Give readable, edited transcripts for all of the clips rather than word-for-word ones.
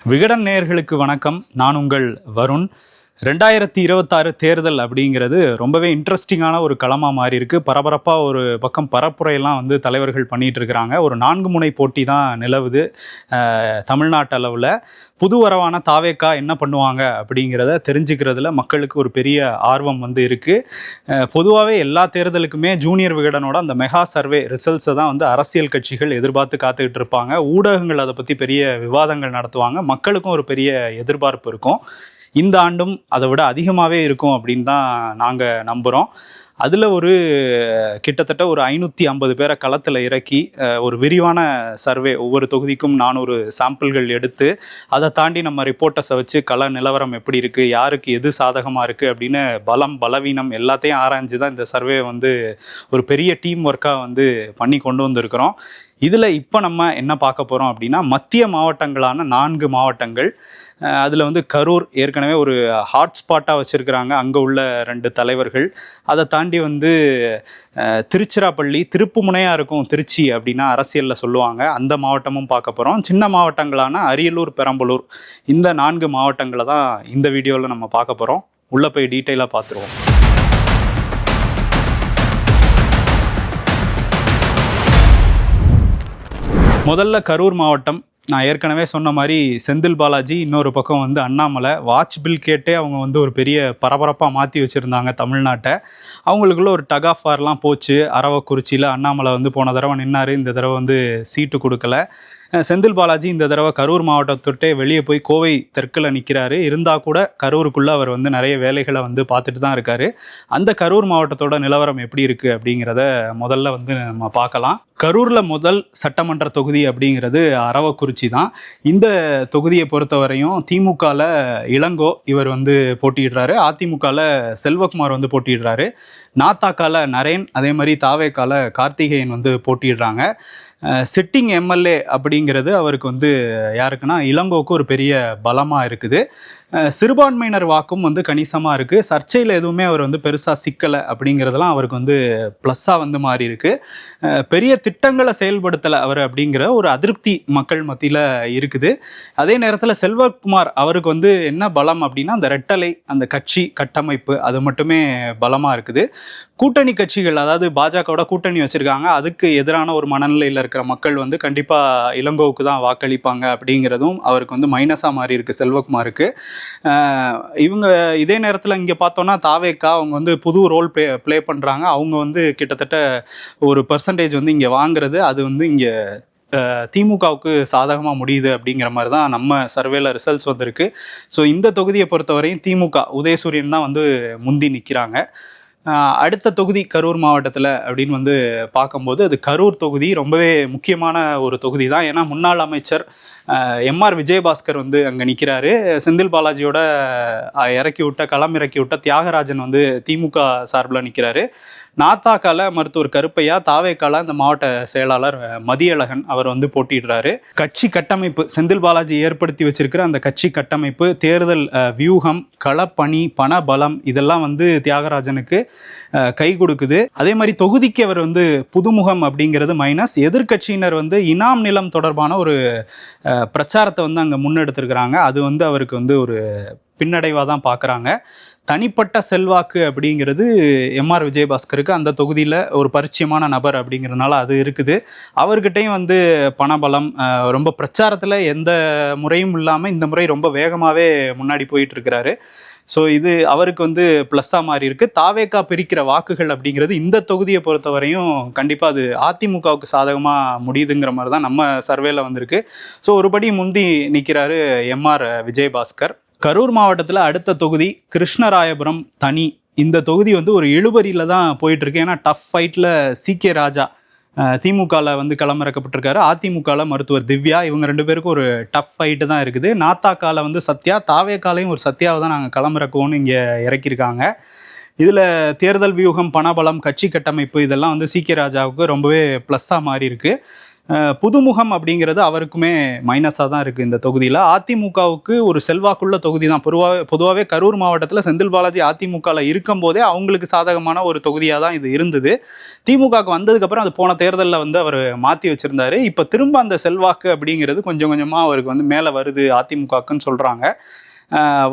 விகடன் நேயர்களுக்கு வணக்கம். நான் உங்கள் வருண். 2026 தேர்தல் அப்படிங்கிறது ரொம்பவே இன்ட்ரெஸ்டிங்கான ஒரு களமாக மாறி இருக்கு. பரபரப்பாக ஒரு பக்கம் பரப்புரையெல்லாம் தலைவர்கள் பண்ணிட்டு இருக்கிறாங்க. ஒரு 4 முனை போட்டி தான் நிலவுது தமிழ்நாட்டு அளவில். புது வரவான தாவேக்கா என்ன பண்ணுவாங்க அப்படிங்கிறத தெரிஞ்சுக்கிறதுல மக்களுக்கு ஒரு பெரிய ஆர்வம் இருக்குது. பொதுவாகவே எல்லா தேர்தலுக்குமே ஜூனியர் விகடனோட அந்த மெகா சர்வே ரிசல்ட்ஸை தான் அரசியல் கட்சிகள் எதிர்பார்த்து காத்துக்கிட்டு இருப்பாங்க. ஊடகங்கள் அதை பற்றி பெரிய விவாதங்கள் நடத்துவாங்க. மக்களுக்கும் ஒரு பெரிய எதிர்பார்ப்பு இருக்கும். இந்த ஆண்டும் அதை விட அதிகமாகவே இருக்கும் அப்படின்னு தான் நாங்கள் நம்புகிறோம். அதில் கிட்டத்தட்ட ஒரு 550 பேரை களத்தில் இறக்கி ஒரு விரிவான சர்வே, ஒவ்வொரு தொகுதிக்கும் 400 சாம்பிள்கள் எடுத்து அதை தாண்டி நம்ம ரிப்போர்ட்டர்ஸை வச்சு கள நிலவரம் எப்படி இருக்குது, யாருக்கு எது சாதகமாக இருக்குது அப்படின்னு பலம் பலவீனம் எல்லாத்தையும் ஆராய்ஞ்சு தான் இந்த சர்வே ஒரு பெரிய டீம் ஒர்க்காக பண்ணி கொண்டு வந்திருக்கிறோம். இதில் இப்போ நம்ம என்ன பார்க்க போகிறோம் அப்படின்னா, மத்திய மாவட்டங்களான 4 மாவட்டங்கள். அதில் கரூர் ஏற்கனவே ஒரு ஹாட்ஸ்பாட்டாக வச்சுருக்கிறாங்க, அங்கே உள்ள 2 தலைவர்கள். அதை தாண்டி திருச்சிராப்பள்ளி, திருப்புமுனையாக இருக்கும் திருச்சி அப்படின்னா அரசியலில் சொல்லுவாங்க, அந்த மாவட்டமும் பார்க்க போகிறோம். சின்ன மாவட்டங்களான அரியலூர், பெரம்பலூர், இந்த 4 மாவட்டங்களை தான் இந்த வீடியோவில் நம்ம பார்க்க போகிறோம். உள்ளே போய் டீட்டெயிலாக பார்த்துருவோம். முதல்ல கரூர் மாவட்டம். நான் ஏற்கனவே சொன்ன மாதிரி செந்தில் பாலாஜி, இன்னொரு பக்கம் அண்ணாமலை. வாட்ச் பில் கேட்டே அவங்க ஒரு பெரிய பரபரப்பாக மாற்றி வச்சுருந்தாங்க தமிழ்நாட்டை. அவங்களுக்குள்ள ஒரு டக் ஆஃப் வார்லாம் போச்சு. அரவக்குறிச்சியில் அண்ணாமலை போன தடவை நின்னார், இந்த தடவை சீட்டு கொடுக்கல. செந்தில் பாலாஜி இந்த தடவை கரூர் மாவட்டத்தொட்டே வெளியே போய் கோவை தெற்கில் நிற்கிறாரு. இருந்தால் கூட கரூருக்குள்ளே அவர் நிறைய வேலைகளை பார்த்துட்டு தான் இருக்கார். அந்த கரூர் மாவட்டத்தோட நிலவரம் எப்படி இருக்குது அப்படிங்கிறத முதல்ல நம்ம பார்க்கலாம். கரூரில் முதல் சட்டமன்ற தொகுதி அப்படிங்கிறது அரவக்குறிச்சி தான். இந்த தொகுதியை பொறுத்தவரையும் திமுகவில் இளங்கோ இவர் போட்டியிடுறாரு, அதிமுகவில் செல்வகுமார் போட்டியிடுறாரு, நாத்தாக்கால நரேன், அதே மாதிரி தாவேக்கால கார்த்திகேயன் போட்டியிடுறாங்க. சிட்டிங் எம்எல்ஏ அப்படிங்கிறது அவருக்கு யாருக்குன்னா இளங்கோவுக்கு ஒரு பெரிய பலமாக இருக்குது. சிறுபான்மையினர் வாக்கும் கணிசமாக இருக்குது. சர்ச்சையில் எதுவுமே அவர் பெருசாக சிக்கலை அப்படிங்கிறதெல்லாம் அவருக்கு ப்ளஸ்ஸாக மாறி இருக்கு. பெரிய திட்டங்களை செயல்படுத்தலை அவர் அப்படிங்கிற ஒரு அதிருப்தி மக்கள் மத்தியில் இருக்குது. அதே நேரத்தில் செல்வகுமார் அவருக்கு என்ன பலம் அப்படின்னா, அந்த ரெட்டலை, அந்த கட்சி கட்டமைப்பு, அது மட்டுமே பலமாக இருக்குது. கூட்டணி கட்சிகள், அதாவது பாஜகவோட கூட்டணி வச்சுருக்காங்க, அதுக்கு எதிரான ஒரு மனநிலையில் இருக்கிற மக்கள் இலங்கோவுக்கு தான் வாக்களிப்பாங்க அப்படிங்கிறதும் அவருக்கு மைனஸாக மாறி இருக்குது செல்வகுமாருக்கு. இவங்க இதே நேரத்தில் இங்கே பார்த்தோன்னா தாவேக்கா அவங்க புது ரோல் ப்ளே பண்ணுறாங்க. அவங்க கிட்டத்தட்ட ஒரு பர்சன்டேஜ் இங்கே வாங்குறது, அது இங்கே திமுகவுக்கு சாதகமாக முடியுது அப்படிங்கிற மாதிரி தான் நம்ம சர்வேல ரிசல்ட்ஸ் வந்திருக்கு. ஸோ இந்த தொகுதியை பொறுத்தவரையும் திமுக உதயசூரியன் தான் முந்தி நிற்கிறாங்க. அடுத்த தொகுதி கரூர் மாவட்டத்தில் அப்படின்னு பார்க்கும்போது, அது கரூர் தொகுதி ரொம்பவே முக்கியமான ஒரு தொகுதி தான். ஏன்னா முன்னாள் அமைச்சர் எம்ஆர் விஜயபாஸ்கர் அங்கே நிற்கிறாரு. செந்தில் பாலாஜியோட களம் இறக்கி விட்ட தியாகராஜன் திமுக சார்பில் நிற்கிறாரு. நாத்தாக்கால மருத்துவர் கருப்பையா, தாவேக்கால இந்த மாவட்ட செயலாளர் மதியழகன் அவர் போட்டிடுறாரு. கட்சி கட்டமைப்பு, செந்தில் பாலாஜி ஏற்படுத்தி வச்சிருக்கிற அந்த கட்சி கட்டமைப்பு, தேர்தல் வியூகம், களப்பணி, பண பலம், இதெல்லாம் தியாகராஜனுக்கு கை கொடுக்குது. அதே மாதிரி தொகுதிக்கு அவர் புதுமுகம் அப்படிங்கிறது மைனஸ். எதிர்கட்சியினர் இனாம் நிலம் தொடர்பான ஒரு பிரச்சாரத்தை அங்கே முன்னெடுத்திருக்கிறாங்க. அது அவருக்கு ஒரு பின்னடைவாக தான் பார்க்குறாங்க. தனிப்பட்ட செல்வாக்கு அப்படிங்கிறது எம்ஆர் விஜயபாஸ்கருக்கு அந்த தொகுதியில் ஒரு பரிச்சயமான நபர் அப்படிங்கிறதுனால அது இருக்குது. அவர்கிட்டையும் பணபலம், ரொம்ப பிரச்சாரத்தில் எந்த முறையும் இல்லாமல் இந்த முறை ரொம்ப வேகமாகவே முன்னாடி போயிட்டுருக்கிறாரு. ஸோ இது அவருக்கு ப்ளஸ்ஸாக மாறி இருக்குது. தாவேக்கா பிரிக்கிற வாக்குகள் அப்படிங்கிறது இந்த தொகுதியை பொறுத்தவரையும் கண்டிப்பாக அது அதிமுகவுக்கு சாதகமாக முடியுதுங்கிற மாதிரி தான் நம்ம சர்வேல வந்திருக்கு. ஸோ ஒருபடி முந்தி நிற்கிறாரு எம்ஆர் விஜயபாஸ்கர். கரூர் மாவட்டத்தில் அடுத்த தொகுதி கிருஷ்ணராயபுரம் தனி. இந்த தொகுதி ஒரு இழுபறியில் தான் போயிட்டுருக்கு. ஏன்னா டஃப் ஃபைட்டில் CK ராஜா திமுகவில் களமிறக்கப்பட்டிருக்காரு. அதிமுகவில் மருத்துவர் திவ்யா, இவங்க 2 பேருக்கும் ஒரு டஃப் ஃபைட்டு தான் இருக்குது. நாத்தாக்கால சத்யா, தாவேக்காலையும் ஒரு சத்யாவை தான் நாங்கள் களமிறக்குவோன்னு இங்கே இறக்கியிருக்காங்க. இதில் தேர்தல் வியூகம், பணபலம், கட்சி கட்டமைப்பு, இதெல்லாம் CK ராஜாவுக்கு ரொம்பவே ப்ளஸ்ஸாக மாறி இருக்கு. புதுமுகம் அப்படிங்கிறது அவருக்குமே மைனஸாக தான் இருக்குது இந்த தொகுதியில். அதிமுகவுக்கு ஒரு செல்வாக்குள்ள தொகுதி தான். பொதுவாகவே கரூர் மாவட்டத்தில் செந்தில் பாலாஜி அதிமுகவில் இருக்கும் போதே அவங்களுக்கு சாதகமான ஒரு தொகுதியாக தான் இது இருந்தது. திமுகவுக்கு வந்ததுக்கப்புறம் அது போன தேர்தலில் வந்து அவர் மாற்றி வச்சுருந்தாரு. இப்போ திரும்ப அந்த செல்வாக்கு அப்படிங்கிறது கொஞ்சம் கொஞ்சமாக அவருக்கு வந்து மேலே வருது அதிமுகக்குன்னு சொல்கிறாங்க.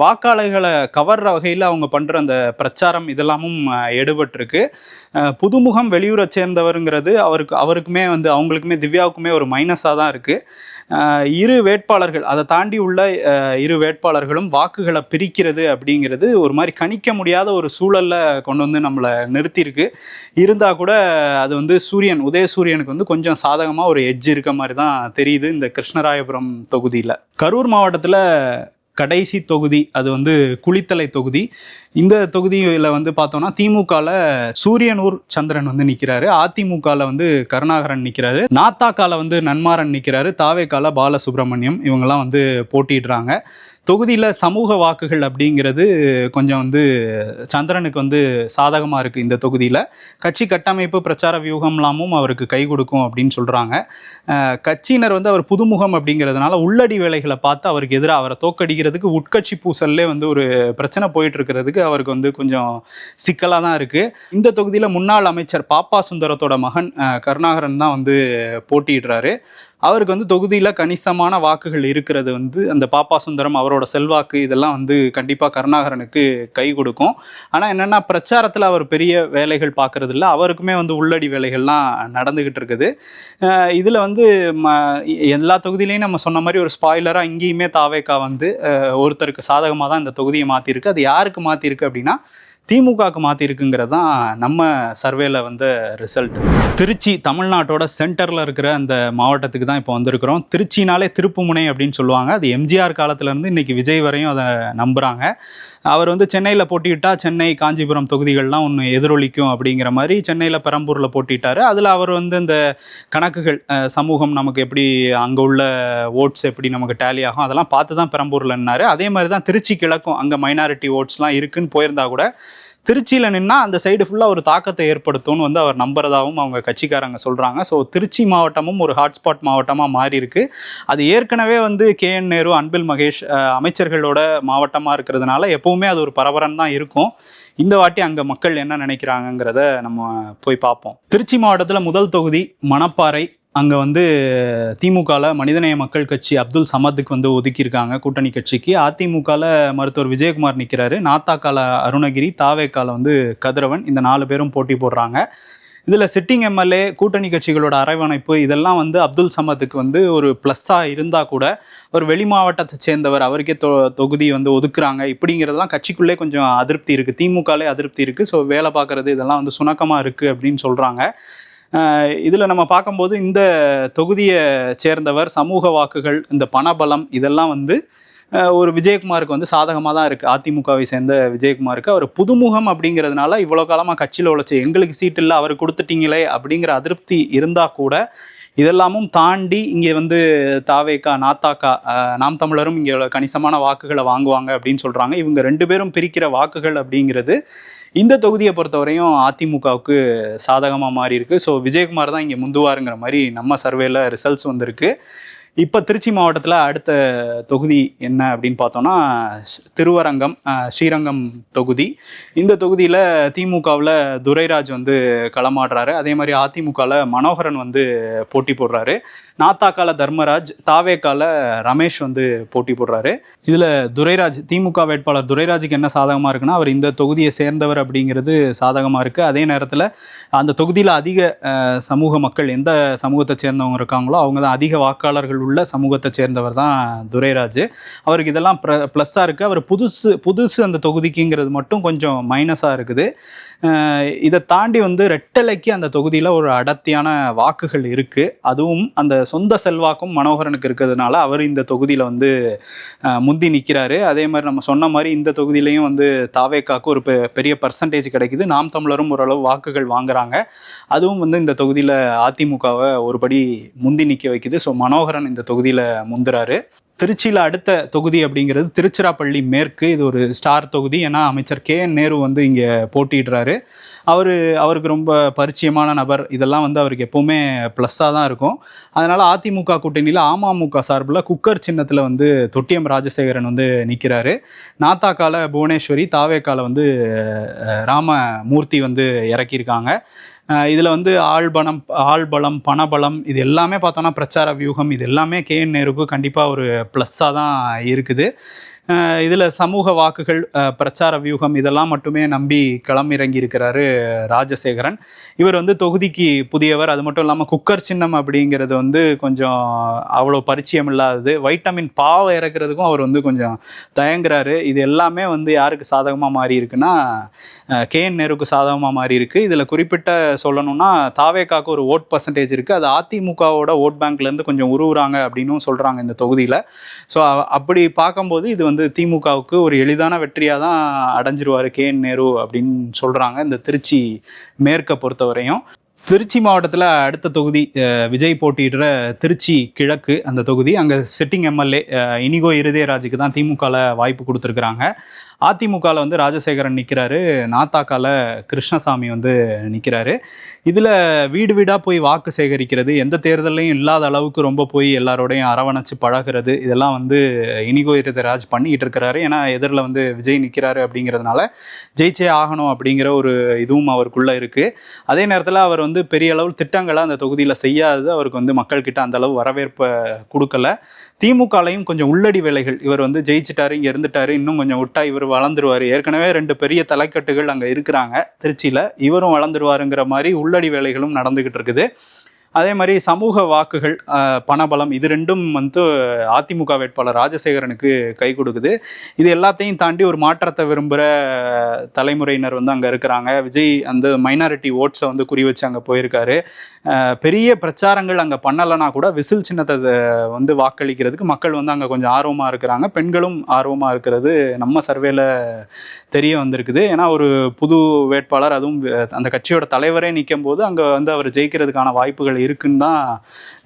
வாக்காளர்களை கவர்ற வகையில் அவங்க பண்ணுற அந்த பிரச்சாரம் இதெல்லாமும் எடுபட்டிருக்கு. புதுமுகம் வெளியூரை சேர்ந்தவருங்கிறது அவருக்குமே வந்து அவங்களுக்குமே திவ்யாவுக்குமே ஒரு மைனஸாக தான் இருக்குது. இரு வேட்பாளர்கள் அதை தாண்டி உள்ள இரு வேட்பாளர்களும் வாக்குகளை பிரிக்கிறது அப்படிங்கிறது ஒரு மாதிரி கணிக்க முடியாத ஒரு சூழலில் கொண்டு வந்து நம்மளை நிறுத்தியிருக்கு. இருந்தால் கூட அது வந்து உதயசூரியனுக்கு வந்து கொஞ்சம் சாதகமாக ஒரு எட்ஜ் இருக்க மாதிரி தான் தெரியுது இந்த கிருஷ்ணராயபுரம் தொகுதியில். கரூர் மாவட்டத்தில் கடைசி தொகுதி அது வந்து குளித்தலை தொகுதி. இந்த தொகுதியில் வந்து பார்த்தோம்னா திமுகவில் சூரியனூர் சந்திரன் வந்து நிற்கிறாரு, அதிமுகவில் வந்து கருணாகரன் நிற்கிறாரு, நாத்தாக்கால வந்து நன்மாறன் நிற்கிறாரு, தாவேக்கால பாலசுப்ரமணியம் இவங்கெல்லாம் வந்து போட்டிடுறாங்க. தொகுதியில் சமூக வாக்குகள் அப்படிங்கிறது கொஞ்சம் வந்து சந்திரனுக்கு வந்து சாதகமாக இருக்குது. இந்த தொகுதியில் கட்சி கட்டமைப்பு பிரச்சார வியூகம்லாமும் அவருக்கு கை கொடுக்கும் அப்படின்னு சொல்கிறாங்க. கட்சியினர் வந்து அவர் புதுமுகம் அப்படிங்கிறதுனால உள்ளடி வேலைகளை பார்த்து அவருக்கு எதிராக அவரை தோக்கடிக்கிறதுக்கு உட்கட்சி பூசல்லே வந்து ஒரு பிரச்சனை போயிட்டு இருக்கிறதுக்கு அவருக்கு வந்து கொஞ்சம் சிக்கலாக தான் இருக்குது. இந்த தொகுதியில் முன்னாள் அமைச்சர் பாப்பா சுந்தரத்தோட மகன் கருணாகரன் தான் வந்து போட்டியிடுறாரு. அவருக்கு வந்து தொகுதியில் கணிசமான வாக்குகள் இருக்கிறது வந்து அந்த பாப்பா சுந்தரம் அவரோட செல்வாக்கு இதெல்லாம் வந்து கண்டிப்பாக கருணாகரனுக்கு கை கொடுக்கும். ஆனால் என்னென்னா பிரச்சாரத்தில் அவர் பெரிய வேலைகள் பார்க்கறது இல்லை, அவருக்குமே வந்து உள்ளடி வேலைகள்லாம் நடந்துக்கிட்டு இருக்குது. இதில் வந்து எல்லா தொகுதியிலையும் நம்ம சொன்ன மாதிரி ஒரு ஸ்பாய்லராக இங்கேயுமே தாவேக்கா வந்து ஒருத்தருக்கு சாதகமாக தான் இந்த தொகுதியை மாற்றிருக்கு. அது யாருக்கு மாற்றிருக்கு அப்படின்னா திமுகவுக்கு மாற்றிருக்குங்கிறது தான் நம்ம சர்வேல வந்து ரிசல்ட். திருச்சி தமிழ்நாட்டோட சென்டரில் இருக்கிற அந்த மாவட்டத்துக்கு தான் இப்போ வந்திருக்கிறோம். திருச்சினாலே திருப்புமுனை அப்படின்னு சொல்லுவாங்க. அது எம்ஜிஆர் காலத்துலேருந்து இன்றைக்கி விஜய் வரையும் அதை நம்புகிறாங்க. அவர் வந்து சென்னையில் போட்டியிட்டால் சென்னை காஞ்சிபுரம் தொகுதிகள்லாம் ஒன்று எதிரொலிக்கும் அப்படிங்கிற மாதிரி சென்னையில் பெரம்பூரில் போட்டிட்டார். அதில் அவர் வந்து இந்த கணக்குகள் சமூகம் நமக்கு எப்படி அங்கே உள்ள ஓட்ஸ் எப்படி நமக்கு டேலி ஆகும் அதெல்லாம் பார்த்து தான் பெரம்பூரில் நின்னார். அதே மாதிரி தான் திருச்சி கிழக்கும் அங்கே மைனாரிட்டி ஓட்ஸ்லாம் இருக்குன்னு போயிருந்தா கூட திருச்சியில் நின்னா அந்த சைடு ஃபுல்லாக ஒரு தாக்கத்தை ஏற்படுத்தும்னு வந்து அவர் நம்புறதாகவும் அவங்க கட்சிக்காரங்க சொல்கிறாங்க. ஸோ திருச்சி மாவட்டமும் ஒரு ஹாட்ஸ்பாட் மாவட்டமாக மாறி இருக்கு. அது ஏற்கனவே வந்து KN நேரு, அன்பில் மகேஷ் அமைச்சர்களோட மாவட்டமாக இருக்கிறதுனால எப்பவுமே அது ஒரு பரபரன்னு தான் இருக்கும். இந்த வாட்டி அங்கே மக்கள் என்ன நினைக்கிறாங்கங்கிறத நம்ம போய் பார்ப்போம். திருச்சி மாவட்டத்தில் முதல் தொகுதி மணப்பாறை. அங்கே வந்து திமுகவில் மனிதநேய மக்கள் கட்சி அப்துல் சமத்துக்கு வந்து ஒதுக்கியிருக்காங்க கூட்டணி கட்சிக்கு. அதிமுகவில் மருத்துவர் விஜயகுமார் நிற்கிறாரு, நாத்தாக்கால அருணகிரி, தாவேக்கால வந்து கதிரவன். இந்த 4 பேரும் போட்டி போடுறாங்க. இதில் சிட்டிங் MLA கூட்டணி கட்சிகளோட அரவணைப்பு இதெல்லாம் வந்து அப்துல் சமத்துக்கு வந்து ஒரு ப்ளஸ்ஸாக இருந்தால் கூட ஒரு வெளி மாவட்டத்தை சேர்ந்தவர் அவருக்கே தொகுதி வந்து ஒதுக்குறாங்க இப்படிங்கிறதெல்லாம் கட்சிக்குள்ளே கொஞ்சம் அதிருப்தி இருக்குது, திமுகலே அதிருப்தி இருக்குது. ஸோ வேலை பார்க்குறது இதெல்லாம் வந்து சுணக்கமாக இருக்குது அப்படின்னு சொல்கிறாங்க. இதில் நம்ம பார்க்கும்போது இந்த தொகுதியை சேர்ந்தவர் சமூக வாக்குகள் இந்த பணபலம் இதெல்லாம் வந்து ஒரு விஜயகுமாருக்கு வந்து சாதகமாக தான் இருக்குது. அதிமுகவை சேர்ந்த விஜயகுமாருக்கு அவர் புதுமுகம் அப்படிங்கிறதுனால இவ்வளோ காலமாக கட்சியில் உழைச்சி எங்களுக்கு சீட் இல்லை அவர் கொடுத்துட்டீங்களே அப்படிங்கிற அதிருப்தி இருந்தால் கூட இதெல்லாமும் தாண்டி இங்கே வந்து தாவேக்கா, நாத்தாக்கா, நாம் தமிழரும் இங்கே கணிசமான வாக்குகளை வாங்குவாங்க அப்படின்னு சொல்கிறாங்க. இவங்க 2 பேரும் பிரிக்கிற வாக்குகள் அப்படிங்கிறது இந்த தொகுதியை பொறுத்தவரையும் அதிமுகவுக்கு சாதகமாக மாறி இருக்கு. ஸோ விஜயகுமார் தான் இங்கே முந்துவாருங்கிற மாதிரி நம்ம சர்வேல ரிசல்ட்ஸ் வந்திருக்கு. இப்போ திருச்சி மாவட்டத்தில் அடுத்த தொகுதி என்ன அப்படின்னு பார்த்தோன்னா திருவரங்கம், ஸ்ரீரங்கம் தொகுதி. இந்த தொகுதியில் திமுகவில் துரைராஜ் வந்து களமாடுறாரு. அதே மாதிரி அதிமுகவில் மனோகரன் வந்து போட்டி போடுறாரு. நாத்தாக்கால தர்மராஜ், தாவேக்கால ரமேஷ் வந்து போட்டி போடுறாரு. இதில் துரைராஜ் திமுக வேட்பாளர் துரைராஜுக்கு என்ன சாதகமாக இருக்குன்னா அவர் இந்த தொகுதியை சேர்ந்தவர் அப்படிங்கிறது சாதகமாக இருக்குது. அதே நேரத்தில் அந்த தொகுதியில் அதிக சமூக மக்கள் எந்த சமூகத்தை சேர்ந்தவங்க இருக்காங்களோ அவங்க தான் அதிக வாக்காளர்கள் உள்ள சமூகத்தை சேர்ந்தவர் தான் துரைராஜ். அவருக்கு இதெல்லாம் ப்ளஸ்ஸாக இருக்குது. அவர் புதுசு அந்த தொகுதிக்குங்கிறது மட்டும் கொஞ்சம் மைனஸாக இருக்குது. இதை தாண்டி வந்து ரெட்டலைக்கு அந்த தொகுதியில் ஒரு அடர்த்தியான வாக்குகள் இருக்குது. அதுவும் அந்த சொந்த செல்வாக்கும் மனோகரனுக்கு இருக்கிறதுனால அவர் இந்த தொகுதியில் வந்து முந்தி நிற்கிறாரு. அதே மாதிரி நம்ம சொன்ன மாதிரி இந்த தொகுதியிலையும் வந்து தாவேக்காக்கு ஒரு பெரிய பர்சன்டேஜ் கிடைக்குது. நாம் தமிழரும் ஓரளவு வாக்குகள் வாங்குறாங்க. அதுவும் வந்து இந்த தொகுதியில் அதிமுகவை ஒருபடி முந்தி நிற்க வைக்குது. ஸோ மனோகரன் இந்த தொகுதியில் முந்துறாரு. திருச்சியில் அடுத்த தொகுதி அப்படிங்கிறது திருச்சிராப்பள்ளி மேற்கு. இது ஒரு ஸ்டார் தொகுதி. ஏன்னா அமைச்சர் KN நேரு வந்து இங்கே போட்டிடுறாரு. அவருக்கு ரொம்ப பரிச்சயமான நபர். இதெல்லாம் வந்து அவருக்கு எப்போவுமே ப்ளஸ்ஸாக தான் இருக்கும். அதனால் அதிமுக கூட்டணியில் அமமுக சார்பில் குக்கர் சின்னத்தில் வந்து தொட்டியம் ராஜசேகரன் வந்து நிற்கிறாரு. நாத்தாக்கால புவனேஸ்வரி, தாவேக்கால வந்து ராமமூர்த்தி வந்து இறக்கியிருக்காங்க. இதில் வந்து ஆள்பலம் பணபலம் இது எல்லாமே பார்த்தோன்னா பிரச்சார வியூகம் இது எல்லாமே KN நேருக்கு கண்டிப்பாக ஒரு ப்ளஸ்ஸாக தான் இருக்குது. இதில் சமூக வாக்குகள், பிரச்சார வியூகம் இதெல்லாம் மட்டுமே நம்பி களமிறங்கி இருக்கிறாரு ராஜசேகரன். இவர் வந்து தொகுதிக்கு புதியவர். அது மட்டும் இல்லாமல் குக்கர் சின்னம் அப்படிங்கிறது வந்து கொஞ்சம் அவ்வளோ பரிச்சயம் இல்லாதது. வைட்டமின் பாவை இறக்குறதுக்கும் அவர் வந்து கொஞ்சம் தயங்குறாரு. இது எல்லாமே வந்து யாருக்கு சாதகமாக மாறி இருக்குன்னா KN நேருக்கு சாதகமாக மாறி இருக்கு. இதில் குறிப்பிட்ட சொல்லணும்னா தாவேக்காவுக்கு ஒரு ஓட் பர்சன்டேஜ் இருக்குது. அது அதிமுகவோட ஓட் பேங்க்லேருந்து கொஞ்சம் உருவுறாங்க அப்படின்னும் சொல்கிறாங்க இந்த தொகுதியில். ஸோ அப்படி பார்க்கும்போது இது வந்து திமுகவுக்கு ஒரு எளிதான வெற்றியாக தான் அடைஞ்சிருவார் KN நேரு அப்படின்னு சொல்கிறாங்க இந்த திருச்சி மேற்கை பொறுத்தவரையும். திருச்சி மாவட்டத்தில் அடுத்த தொகுதி விஜய் போட்டியிடுற திருச்சி கிழக்கு அந்த தொகுதி. அங்கே சிட்டிங் MLA இனிகோ இருதயராஜுக்கு தான் திமுகவில் வாய்ப்பு கொடுத்துருக்குறாங்க. அதிமுகவில் வந்து ராஜசேகரன் நிற்கிறாரு. நாத்தாக்கால கிருஷ்ணசாமி வந்து நிற்கிறாரு. இதில் வீடு வீடாக போய் வாக்கு சேகரிக்கிறது, எந்த தேர்தலையும் இல்லாத அளவுக்கு ரொம்ப போய் எல்லாரோடையும் அரவணைச்சு பழகிறது, இதெல்லாம் வந்து இனிகோ இருதயராஜ் பண்ணிக்கிட்டு இருக்கிறாரு. ஏன்னா எதிரில் வந்து விஜய் நிற்கிறாரு அப்படிங்கிறதுனால ஜெயிச்சே ஆகணும் அப்படிங்கிற ஒரு இதுவும் அவருக்குள்ளே இருக்குது. அதே நேரத்தில் அவர் வந்து பெரிய அளவு திட்டங்களை அந்த தொகுதியில் செய்யாதது அவருக்கு வந்து மக்கள்கிட்ட அந்த அளவு வரவேற்பை கொடுக்கல. திமுகலையும் கொஞ்சம் உள்ளடி வேலைகள், இவர் வந்து ஜெயிச்சிட்டாரு, இங்கே இருந்துட்டாரு, இன்னும் கொஞ்சம் விட்டா இவர் வளர்ந்துருவார், ஏற்கனவே 2 பெரிய தலைக்கட்டுகள் அங்கே இருக்கிறாங்க திருச்சியில், இவரும் வளர்ந்துருவாருங்கிற மாதிரி உள்ளடி வேலைகளும் நடந்துக்கிட்டு இருக்குது. அதே மாதிரி சமூக வாக்குகள், பணபலம் இது ரெண்டும் வந்து அதிமுக வேட்பாளர் ராஜசேகரனுக்கு கை கொடுக்குது. இது எல்லாத்தையும் தாண்டி ஒரு மாற்றத்தை விரும்புகிற தலைமுறையினர் வந்து அங்கே இருக்கிறாங்க. விஜய் அந்த மைனாரிட்டி ஓட்ஸை வந்து குறி வச்சு அங்கே போயிருக்காரு. பெரிய பிரச்சாரங்கள் அங்கே பண்ணலைன்னா கூட விசில் சின்னத்தை வந்து வாக்களிக்கிறதுக்கு மக்கள் வந்து அங்கே கொஞ்சம் ஆர்வமாக இருக்கிறாங்க. பெண்களும் ஆர்வமாக இருக்கிறது நம்ம சர்வேல தெரிய வந்திருக்குது. ஏன்னா ஒரு புது வேட்பாளர், அதுவும் அந்த கட்சியோட தலைவரே நிற்கும் போது அங்கே வந்து அவர் ஜெயிக்கிறதுக்கான வாய்ப்புகள் இருக்குன்னு தான்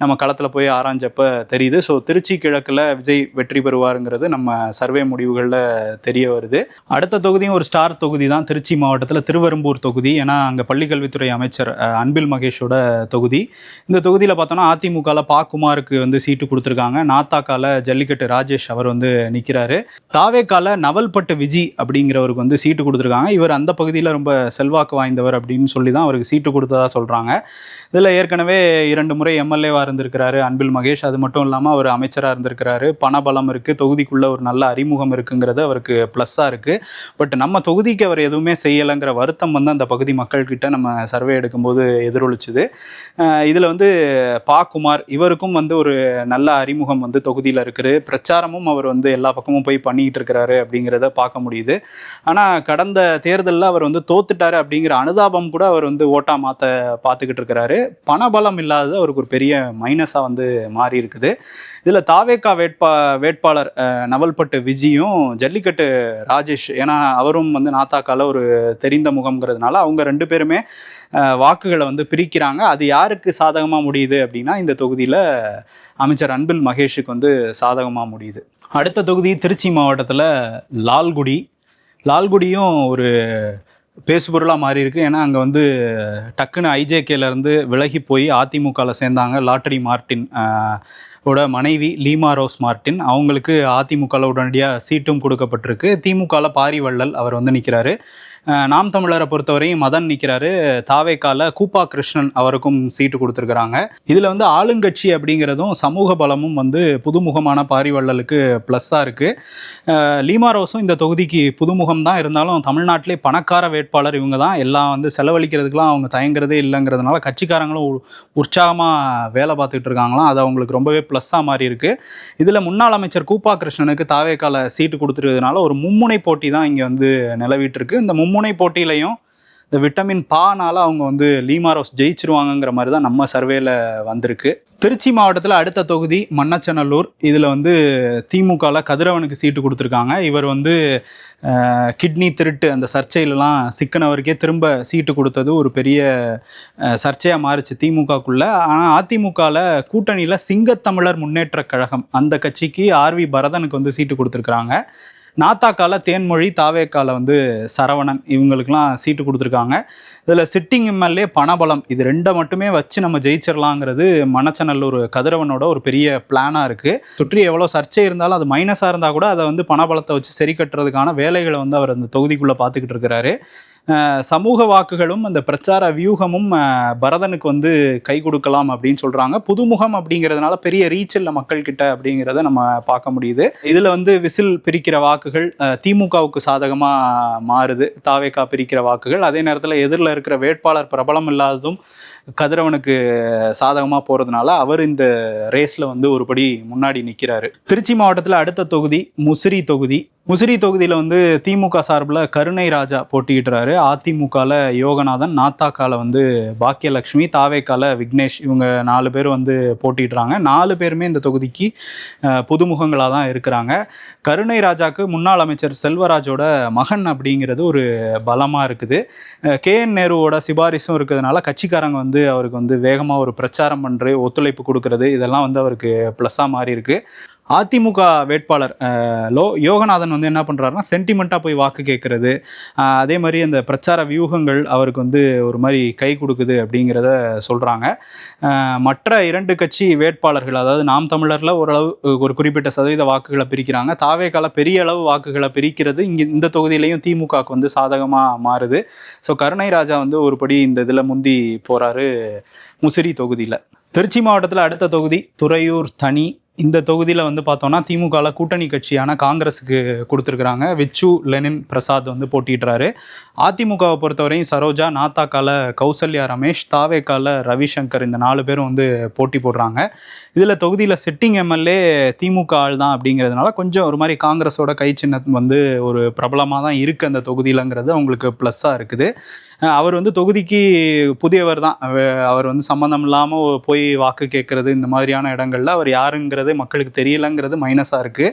நம்ம களத்தில் போய் ஆராய்ஞ்சப்ப தெரியுது. ஸோ திருச்சி கிழக்கில் விஜய் வெற்றி பெறுவாருங்கிறது நம்ம சர்வே முடிவுகளில் தெரிய வருது. அடுத்த தொகுதியும் ஒரு ஸ்டார் தொகுதி தான் திருச்சி மாவட்டத்தில் திருவெரும்பூர் தொகுதி. ஏன்னா அங்கே பள்ளிக்கல்வித்துறை அமைச்சர் அன்பில் மகேஷோட தொகுதி. இந்த தொகுதியில் பார்த்தோன்னா அதிமுகவில் பாக்குமாருக்கு வந்து சீட்டு கொடுத்துருக்காங்க. நாத்தாக்கால ஜல்லிக்கட்டு ராஜேஷ் அவர் வந்து நிற்கிறாரு. தாவேக்கால நவல்பட்டு விஜி அப்படிங்கிறவருக்கு வந்து சீட்டு கொடுத்துருக்காங்க. இவர் அந்த பகுதியில் ரொம்ப செல்வாக்கு வாய்ந்தவர் அப்படின்னு சொல்லி தான் அவருக்கு சீட்டு கொடுத்ததா சொல்கிறாங்க. இதில் ஏற்கனவே 2 முறை MLAவாக இருந்திருக்கிறாரு அன்பில் மகேஷ். அது மட்டும் இல்லாமல் அவர் அமைச்சராக இருந்திருக்கிறாரு. பணபலம் இருக்குது, தொகுதிக்குள்ளே ஒரு நல்ல அறிமுகம் இருக்குங்கிறது அவருக்கு ப்ளஸ்ஸாக இருக்குது. பட் நம்ம தொகுதிக்கு அவர் எதுவுமே செய்யலைங்கிற வருத்தம் வந்து அந்த பகுதி மக்கள்கிட்ட நம்ம சர்வே எடுக்கும்போது எதிரொலிச்சுது. இதில் வந்து பாக்குமார் இவருக்கும் வந்து ஒரு நல்ல அறிமுகம் வந்து தொகுதியில் இருக்குது. பிரச்சாரமும் அவர் வந்து எல்லா பக்கமும் போய் பண்ணிக்கிட்டு இருக்கிறாரு அப்படிங்கிறத பார்க்க முடியுது. ஆனால் கடந்த தேர்தலில் அவர் வந்து தோத்துட்டாரு அப்படிங்கிற அனுதாபம் கூட அவர் வந்து ஓட்டா மாற்ற பார்த்துக்கிட்டு இருக்கிறாரு. பணபலம் இல்லாதது அவருக்கு ஒரு பெரிய மைனஸாக வந்து மாறி இருக்குது. இதில் தாவேக்கா வேட்பாளர் நவல்பட்டு விஜியும் ஜல்லிக்கட்டு ராஜேஷ், ஏன்னா அவரும் வந்து நாத்தாக்கால ஒரு தெரிந்த முகம்ங்கிறதுனால அவங்க 2 பேருமே வாக்குகளை வந்து பிரிக்கிறாங்க. அது யாருக்கு சாதகமாக முடியுது அப்படின்னா இந்த தொகுதியில் அமைச்சர் அன்பில் மகேஷுக்கு வந்து சாதகமாக முடியுது. அடுத்த தொகுதி திருச்சி மாவட்டத்தில் லால்குடியும் ஒரு பேசுபொருளாக மாறி இருக்குது. ஏன்னா அங்கே வந்து டக்குன்னு IJKலேருந்து விலகி போய் அதிமுகவில் சேர்ந்தாங்க லாட்டரி மார்ட்டின் ஓட மனைவி லீமா ரோஸ் மார்ட்டின். அவங்களுக்கு அதிமுகவில் உடனடியாக சீட்டும் கொடுக்கப்பட்டிருக்கு. திமுகவில் பாரிவள்ளல் அவர் வந்து நிற்கிறாரு. நாம் தமிழரை பொறுத்தவரையும் மதன் நிற்கிறாரு. தாவேக்கால கூப்பா கிருஷ்ணன் அவருக்கும் சீட்டு கொடுத்துருக்குறாங்க. இதில் வந்து ஆளுங்கட்சி அப்படிங்கிறதும் சமூக பலமும் வந்து புதுமுகமான பாரிவள்ளலுக்கு ப்ளஸ்ஸாக இருக்குது. லீமா ரோஸும் இந்த தொகுதிக்கு புதுமுகம் தான், இருந்தாலும் தமிழ்நாட்டிலே பணக்கார வேட்பாளர் இவங்க தான். எல்லாம் வந்து செலவழிக்கிறதுக்கெலாம் அவங்க தயங்குறதே இல்லைங்கிறதுனால கட்சிக்காரங்களும் உற்சாகமாக வேலை பார்த்துக்கிட்டு இருக்காங்களாம். அது அவங்களுக்கு ரொம்பவே ப்ளஸ்ஸாக மாறி இருக்குது. இதில் முன்னாள் அமைச்சர் கூப்பா கிருஷ்ணனுக்கு தாவேக்கால சீட்டு கொடுத்துருக்கிறதுனால ஒரு மும்முனை போட்டி தான் இங்கே வந்து நிலவிட்டு இருக்கு. இந்த மும்முனை போட்டியிலையும் இந்த விட்டமின் பானால அவங்க வந்து லீமா ரோஸ் ஜெயிச்சிருவாங்கங்கிற மாதிரி தான் நம்ம சர்வேல வந்திருக்கு. திருச்சி மாவட்டத்தில் அடுத்த தொகுதி மண்ணச்சநல்லூர். இதில் வந்து திமுகவில் கதிரவனுக்கு சீட்டு கொடுத்துருக்காங்க. இவர் வந்து கிட்னி திருட்டு அந்த சர்ச்சையிலலாம் சிக்கனவருக்கே திரும்ப சீட்டு கொடுத்தது ஒரு பெரிய சர்ச்சையாக மாறிச்சு திமுகக்குள்ள. ஆனால் அதிமுகவில் கூட்டணியில் சிங்கத்தமிழர் முன்னேற்ற கழகம் அந்த கட்சிக்கு ஆர்வி பரதனுக்கு வந்து சீட்டு கொடுத்துருக்குறாங்க. நாத்தாக்கால தேன்மொழி, தாவேக்கால வந்து சரவணன், இவங்களுக்கெல்லாம் சீட்டு கொடுத்துருக்காங்க. இதில் சிட்டிங் எம்எல்ஏ பணபலம், இது ரெண்டை மட்டுமே வச்சு நம்ம ஜெயிச்சிடலாங்கிறது மண்ணச்சநல்லூர் கதிரவனோட ஒரு பெரிய பிளானாக இருக்குது. சுற்றி எவ்வளோ சர்ச்சை இருந்தாலும் அது மைனஸாக இருந்தால் கூட அதை வந்து பணபலத்தை வச்சு சரி கட்டுறதுக்கான வேலைகளை வந்து அவர் அந்த தொகுதிக்குள்ளே பார்த்துக்கிட்டு இருக்கிறாரு. சமூக வாக்குகளும் அந்த பிரச்சார வியூகமும் பரதனுக்கு வந்து கை கொடுக்கலாம் அப்படின்னு சொல்கிறாங்க. புதுமுகம் அப்படிங்கிறதுனால பெரிய ரீச் இல்லை மக்கள்கிட்ட அப்படிங்கிறத நம்ம பார்க்க முடியுது. இதில் வந்து விசில் பிரிக்கிற வாக்குகள் திமுகவுக்கு சாதகமாக மாறுது, தாவேகா பிரிக்கிற வாக்குகள். அதே நேரத்தில் எதிரில் இருக்கிற வேட்பாளர் பிரபலம் இல்லாததும் கதிரவனுக்கு சாதகமாக போகிறதுனால அவர் இந்த ரேஸில் வந்து ஒருபடி முன்னாடி நிற்கிறாரு. திருச்சி மாவட்டத்தில் அடுத்த தொகுதி முசிறி தொகுதி. முசிறி தொகுதியில் வந்து திமுக சார்பில் கருணை ராஜா போட்டியிடுறாரு. அதிமுகவில் யோகநாதன், நாத்தாக்கால வந்து பாக்கியலட்சுமி, தாவேக்கால விக்னேஷ், இவங்க 4 பேர் வந்து போட்டிடுறாங்க. 4 பேருமே இந்த தொகுதிக்கு புதுமுகங்களாக தான் இருக்கிறாங்க. கருணை ராஜாக்கு முன்னாள் அமைச்சர் செல்வராஜோட மகன் அப்படிங்கிறது ஒரு பலமாக இருக்குது. KN நேருவோட சிபாரிசும் இருக்கிறதுனால கட்சிக்காரங்க வந்து அவருக்கு வந்து வேகமாக ஒரு பிரச்சாரம் பண்ணுறது, ஒத்துழைப்பு கொடுக்கறது, இதெல்லாம் வந்து அவருக்கு ப்ளஸ்ஸாக மாறி இருக்கு. அதிமுக வேட்பாளர் யோகநாதன் வந்து என்ன பண்ணுறாருன்னா சென்டிமெண்ட்டாக போய் வாக்கு கேட்குறது, அதே மாதிரி அந்த பிரச்சார வியூகங்கள் அவருக்கு வந்து ஒரு மாதிரி கை கொடுக்குது அப்படிங்கிறத சொல்கிறாங்க. மற்ற 2 கட்சி வேட்பாளர்கள், அதாவது நாம் தமிழரில் ஓரளவு ஒரு குறிப்பிட்ட சதவீத வாக்குகளை பிரிக்கிறாங்க. தாவேக்கால பெரிய அளவு வாக்குகளை பிரிக்கிறது இங்கே இந்த தொகுதியிலையும் திமுகவுக்கு வந்து சாதகமாக மாறுது. ஸோ கருணை ராஜா வந்து ஒருபடி இந்த இதில் முந்தி போகிறாரு முசிறி தொகுதியில். திருச்சி மாவட்டத்தில் அடுத்த தொகுதி துறையூர் தனி. இந்த தொகுதியில் வந்து பார்த்தோன்னா திமுகவில் கூட்டணி கட்சியான காங்கிரஸுக்கு கொடுத்துருக்குறாங்க. விச்சு லெனின் பிரசாத் வந்து போட்டிடுறாரு. அதிமுகவை பொறுத்தவரையும் சரோஜா, நாத்தாக்கால கௌசல்யா ரமேஷ், தாவேக்கால ரவிசங்கர், இந்த 4 பேரும் வந்து போட்டி போடுறாங்க. இதில் தொகுதியில் சிட்டிங் எம்எல்ஏ திமுக ஆள் தான் அப்படிங்கிறதுனால கொஞ்சம் ஒரு மாதிரி காங்கிரஸோட கை சின்னம் வந்து ஒரு பிரபலமாக தான் இருக்குது அந்த தொகுதியிலங்கிறது அவங்களுக்கு ப்ளஸ்ஸாக இருக்குது. அவர் வந்து தொகுதிக்கு புதியவர் தான். அவர் வந்து சம்மந்தம் இல்லாமல் போய் வாக்கு கேட்கறது, இந்த மாதிரியான இடங்கள்ல அவர் யாருங்கிறது மக்களுக்கு தெரியலங்கிறது மைனஸாக இருக்குது.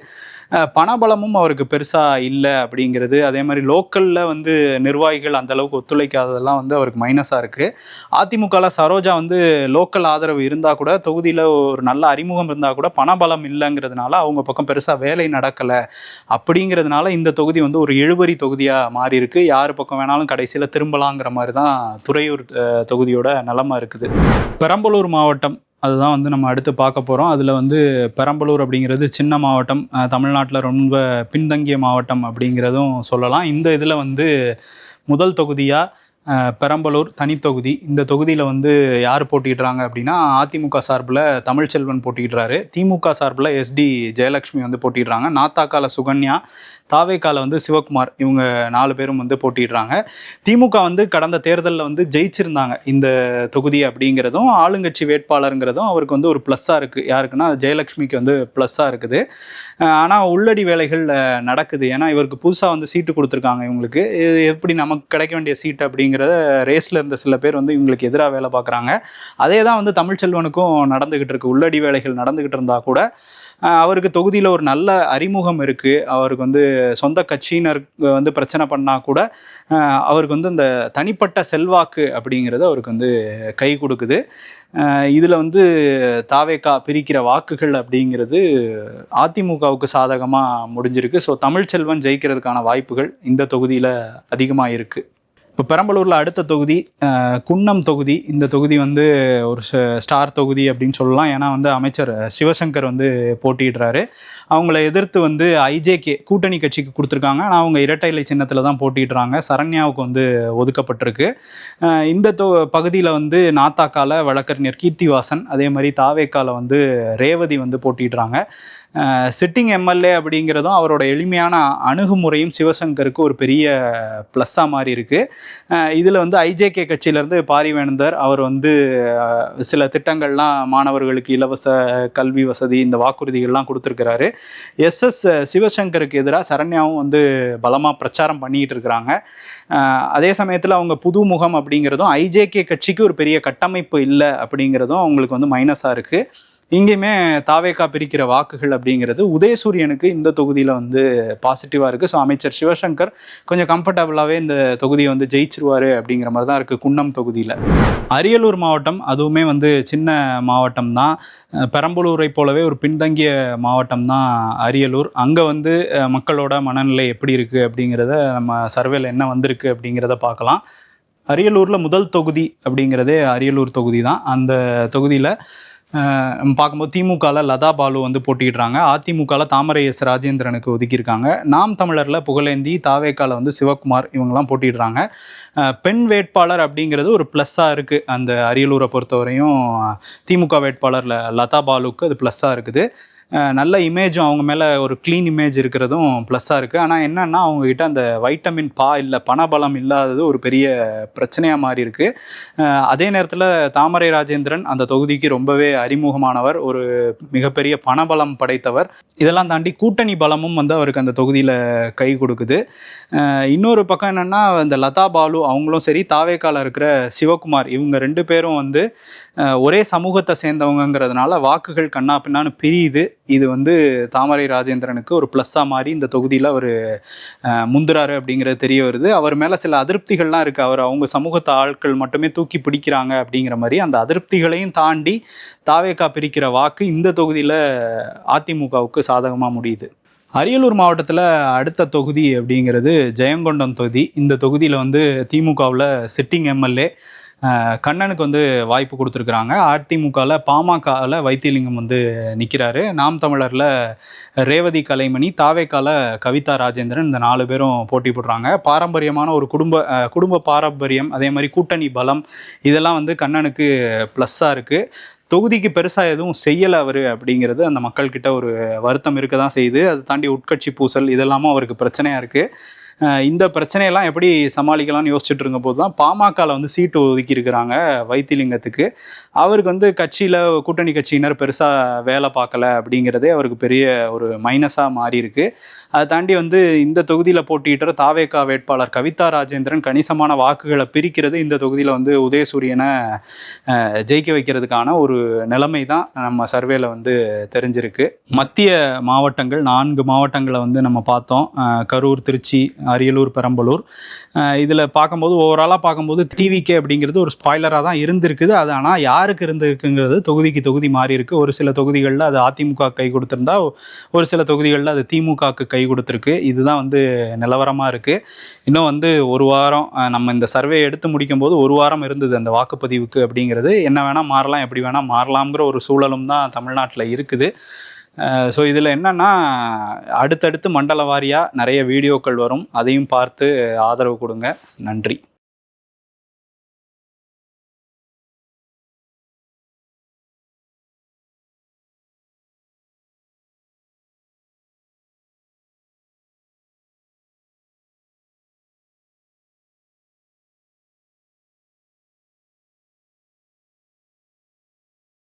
பணபலமும் அவருக்கு பெருசாக இல்லை அப்படிங்கிறது, அதே மாதிரி லோக்கலில் வந்து நிர்வாகிகள் அந்தளவுக்கு ஒத்துழைக்காததெல்லாம் வந்து அவருக்கு மைனஸாக இருக்குது. அதிமுகவில் சரோஜா வந்து லோக்கல் ஆதரவு இருந்தால் கூட, தொகுதியில் ஒரு நல்ல அறிமுகம் இருந்தால் கூட பணபலம் இல்லைங்கிறதுனால அவங்க பக்கம் பெருசாக வேலை நடக்கலை. அப்படிங்கிறதுனால இந்த தொகுதி வந்து ஒரு இழுபறி தொகுதியாக மாறி இருக்கு. யார் பக்கம் வேணாலும் கடைசியில் திரும்பலாங்கிற மாதிரி தான் துறையூர் தொகுதியோட நிலைமை இருக்குது. பெரம்பலூர் மாவட்டம் அதுதான் வந்து நம்ம அடுத்து பார்க்க போகிறோம். அதில் வந்து பெரம்பலூர் அப்படிங்கிறது சின்ன மாவட்டம், தமிழ்நாட்டில் ரொம்ப பின்தங்கிய மாவட்டம் அப்படிங்கிறதும் சொல்லலாம். இந்த இதில் வந்து முதல் தொகுதியாக பெரம்பலூர் தனித்தொகுதி. இந்த தொகுதியில் வந்து யார் போட்டிடுறாங்க அப்படின்னா அதிமுக சார்பில் தமிழ்ச்செல்வன் போட்டிடுறாரு. திமுக சார்பில் SD ஜெயலட்சுமி வந்து போட்டிடுறாங்க. நாத்தாக்கால சுகன்யா, தாவேக்கால வந்து சிவகுமார், இவங்க 4 பேரும் வந்து போட்டிடுறாங்க. திமுக வந்து கடந்த தேர்தலில் வந்து ஜெயிச்சிருந்தாங்க இந்த தொகுதி அப்படிங்கிறதும் ஆளுங்கட்சி வேட்பாளருங்கிறதும் அவருக்கு வந்து ஒரு ப்ளஸ்ஸாக இருக்குது. யாருக்குன்னா ஜெயலட்சுமிக்கு வந்து ப்ளஸ்ஸாக இருக்குது. ஆனால் உள்ளடி வேலைகள் நடக்குது. ஏன்னா இவருக்கு புதுசாக வந்து சீட்டு கொடுத்துருக்காங்க. இவங்களுக்கு இது எப்படி நமக்கு கிடைக்க வேண்டிய சீட்டு அப்படிங்கிறத ரேஸில் இருந்த சில பேர் வந்து இவங்களுக்கு எதிராக வேலை பார்க்குறாங்க. அதே தான் வந்து தமிழ்ச்செல்வனுக்கும் நடந்துக்கிட்டு இருக்கு. உள்ளடி வேலைகள் நடந்துக்கிட்டு இருந்தால் கூட அவருக்கு தொகுதியில் ஒரு நல்ல அறிமுகம் இருக்குது. அவருக்கு வந்து சொந்த கட்சியினர் வந்து பிரச்சனை பண்ணால் கூட அவருக்கு வந்து அந்த தனிப்பட்ட செல்வாக்கு அப்படிங்கிறது அவருக்கு வந்து கை கொடுக்குது. இதில் வந்து தாவேகா பிரிக்கிற வாக்குகள் அப்படிங்கிறது அதிமுகவுக்கு சாதகமாக முடிஞ்சிருக்கு. ஸோ தமிழ்ச்செல்வன் ஜெயிக்கிறதுக்கான வாய்ப்புகள் இந்த தொகுதியில் அதிகமாக இருக்குது. இப்போ பெரம்பலூரில் அடுத்த தொகுதி குன்னம் தொகுதி. இந்த தொகுதி வந்து ஒரு ஸ்டார் தொகுதி அப்படின்னு சொல்லலாம். ஏன்னா வந்து அமைச்சர் சிவசங்கர் வந்து போட்டியிடுறாரு. அவங்கள எதிர்த்து வந்து IJK கூட்டணி கட்சிக்கு கொடுத்துருக்காங்க. ஆனால் அவங்க இரட்டை இலை சின்னத்தில் தான் போட்டிடுறாங்க. சரண்யாவுக்கு வந்து ஒதுக்கப்பட்டிருக்கு. இந்த பகுதியில் வந்து நாத்தாக்கால வழக்கறிஞர் கீர்த்திவாசன், அதே மாதிரி தாவேக்கால வந்து ரேவதி வந்து போட்டிடுறாங்க. சிட்டிங் எம்எல்ஏ அப்படிங்கிறதும் அவரோட எளிமையான அணுகுமுறையும் சிவசங்கருக்கு ஒரு பெரிய ப்ளஸ்ஸாக மாறி இருக்குது. இதில் வந்து ஐஜேகே கட்சியிலேருந்து பாரிவேந்தர் அவர் வந்து சில திட்டங்கள்லாம் மாணவர்களுக்கு இலவச கல்வி வசதி இந்த வாக்குறுதிகள்லாம் கொடுத்துருக்கிறாரு. எஸ்எஸ் சிவசங்கருக்கு எதிராக சரண்யாவும் வந்து பலமாக பிரச்சாரம் பண்ணிக்கிட்டு இருக்கிறாங்க. அதே சமயத்தில் அவங்க புது முகம் அப்படிங்கிறதும் ஐஜேகே கட்சிக்கு ஒரு பெரிய கட்டமைப்பு இல்லை அப்படிங்கிறதும் அவங்களுக்கு வந்து மைனஸாக இருக்குது. இங்கேயுமே தாவேகா பிரிக்கிற வாக்குகள் அப்படிங்கிறது உதயசூரியனுக்கு இந்த தொகுதியில் வந்து பாசிட்டிவாக இருக்குது. ஸோ அமைச்சர் சிவசங்கர் கொஞ்சம் கம்ஃபர்டபுளாகவே இந்த தொகுதியை வந்து ஜெயிச்சிருவார் அப்படிங்கிற மாதிரி தான் இருக்குது குன்னம் தொகுதியில். அரியலூர் மாவட்டம் அதுவுமே வந்து சின்ன மாவட்டம் தான். பெரம்பலூரை போலவே ஒரு பின்தங்கிய மாவட்டம் தான் அரியலூர். அங்கே வந்து மக்களோட மனநிலை எப்படி இருக்குது அப்படிங்கிறத நம்ம சர்வேல என்ன வந்திருக்கு அப்படிங்கிறத பார்க்கலாம். அரியலூரில் முதல் தொகுதி அப்படிங்கிறதே அரியலூர் தொகுதி தான். அந்த தொகுதியில் பார்க்கும்போது திமுகவில் லதா பாலு வந்து போட்டிடுறாங்க. அதிமுகவில் தாமரை எஸ் ராஜேந்திரனுக்கு ஒதுக்கியிருக்காங்க. நாம் தமிழரில் புகழேந்தி, தாவேக்காவில் வந்து சிவகுமார் இவங்கெல்லாம் போட்டிடுறாங்க. பெண் வேட்பாளர் அப்படிங்கிறது ஒரு ப்ளஸ்ஸாக இருக்குது. அந்த அரியலூரை பொறுத்தவரையும் திமுக வேட்பாளரில் லதா பாலுக்கு அது ப்ளஸ்ஸாக இருக்குது. நல்ல இமேஜும் அவங்க மேலே ஒரு க்ளீன் இமேஜ் இருக்கிறதும் ப்ளஸ்ஸாக இருக்குது. ஆனால் என்னென்னா அவங்கக்கிட்ட அந்த வைட்டமின் இல்லை பணபலம் இல்லாதது ஒரு பெரிய பிரச்சனையாக மாறி இருக்குது. அதே நேரத்தில் தாமரை ராஜேந்திரன் அந்த தொகுதிக்கு ரொம்பவே அறிமுகமானவர், ஒரு மிகப்பெரிய பணபலம் படைத்தவர். இதெல்லாம் தாண்டி கூட்டணி பலமும் வந்து அவருக்கு அந்த தொகுதியில் கை கொடுக்குது. இன்னொரு பக்கம் என்னென்னா இந்த லதா பாலு அவங்களும் சரி, தாவேக்கால இருக்கிற சிவகுமார் இவங்க 2 பேரும் வந்து ஒரே சமூகத்தை சேர்ந்தவங்கிறதுனால வாக்குகள் கண்ணா பின்னான்னு பிரியுது. இது வந்து தாமரை ராஜேந்திரனுக்கு ஒரு ப்ளஸ்ஸாக மாறி இந்த தொகுதியில் அவர் முந்துறாரு அப்படிங்கிறது தெரிய வருது. அவர் மேலே சில அதிருப்திகள்லாம் இருக்குது. அவங்க சமூகத்து ஆட்கள் மட்டுமே தூக்கி பிடிக்கிறாங்க அப்படிங்கிற மாதிரி அந்த அதிருப்திகளையும் தாண்டி தாவேக்கா பிரிக்கிற வாக்கு இந்த தொகுதியில் அதிமுகவுக்கு சாதகமாக முடியுது. அரியலூர் மாவட்டத்தில் அடுத்த தொகுதி அப்படிங்கிறது ஜெயங்கொண்டம் தொகுதி. இந்த தொகுதியில் வந்து திமுகவில் சிட்டிங் எம்எல்ஏ கண்ணனுக்கு வந்து வாய்ப்பு கொடுத்துருக்குறாங்க. அதிமுகவில் பாமகவில் வைத்தியலிங்கம் வந்து நிற்கிறாரு. நாம் தமிழரில் ரேவதி கலைமணி, தாவேக்கால கவிதா ராஜேந்திரன் இந்த 4 பேரும் போட்டி போடுறாங்க. பாரம்பரியமான ஒரு குடும்ப பாரம்பரியம், அதே மாதிரி கூட்டணி பலம் இதெல்லாம் வந்து கண்ணனுக்கு ப்ளஸ்ஸாக இருக்குது. தொகுதிக்கு பெருசாக எதுவும் செய்யலை அவர் அப்படிங்கிறது அந்த மக்கள்கிட்ட ஒரு வருத்தம் இருக்க தான் செய்யுது. அதை தாண்டி உட்கட்சி பூசல் இதெல்லாமும் அவருக்கு பிரச்சனையாக இருக்குது. இந்த பிரச்சனையெல்லாம் எப்படி சமாளிக்கலாம்னு யோசிச்சுட்டு இருக்க போது தான் பாமகவில் வந்து சீட்டு ஒதுக்கியிருக்கிறாங்க வைத்திலிங்கத்துக்கு. அவருக்கு வந்து கட்சியில் கூட்டணி கட்சியினர் பெருசாக வேலை பார்க்கல அப்படிங்கிறதே அவருக்கு பெரிய ஒரு மைனஸாக மாறி இருக்கு. அதை தாண்டி வந்து இந்த தொகுதியில் போட்டியிட்ட தாவேகா வேட்பாளர் கவிதா ராஜேந்திரன் கணிசமான வாக்குகளை பிரிக்கிறது இந்த தொகுதியில் வந்து உதயசூரியனை ஜெயிக்க வைக்கிறதுக்கான ஒரு நிலைமை தான் நம்ம சர்வேல வந்து தெரிஞ்சிருக்கு. மத்திய மாவட்டங்கள் 4 மாவட்டங்களை வந்து நம்ம பார்த்தோம். கரூர், திருச்சி, அரியலூர், பெரம்பலூர். இதில் பார்க்கும்போது ஓவராலாக பார்க்கும்போது டிவிகே அப்படிங்கிறது ஒரு ஸ்பாய்லராக தான் இருந்திருக்குது. அது ஆனால் யாருக்கு இருந்திருக்குங்கிறது தொகுதிக்கு தொகுதி மாறி இருக்குது. ஒரு சில தொகுதிகளில் அது அதிமுக கை கொடுத்துருந்தா, ஒரு சில தொகுதிகளில் அது திமுகவுக்கு கை கொடுத்துருக்கு. இதுதான் வந்து நிலவரமாக இருக்குது. இன்னும் வந்து ஒரு வாரம் நம்ம இந்த சர்வே எடுத்து முடிக்கும் போது ஒரு வாரம் இருந்தது அந்த வாக்குப்பதிவுக்கு அப்படிங்கிறது. என்ன வேணால் மாறலாம், எப்படி வேணால் மாறலாம்ங்கிற ஒரு சூழலும் தான் தமிழ்நாட்டில் இருக்குது. ஸோ இதில் என்னென்னா அடுத்தடுத்து மண்டல வாரியாக நிறைய வீடியோக்கள் வரும். அதையும் பார்த்து ஆதரவு கொடுங்க. நன்றி.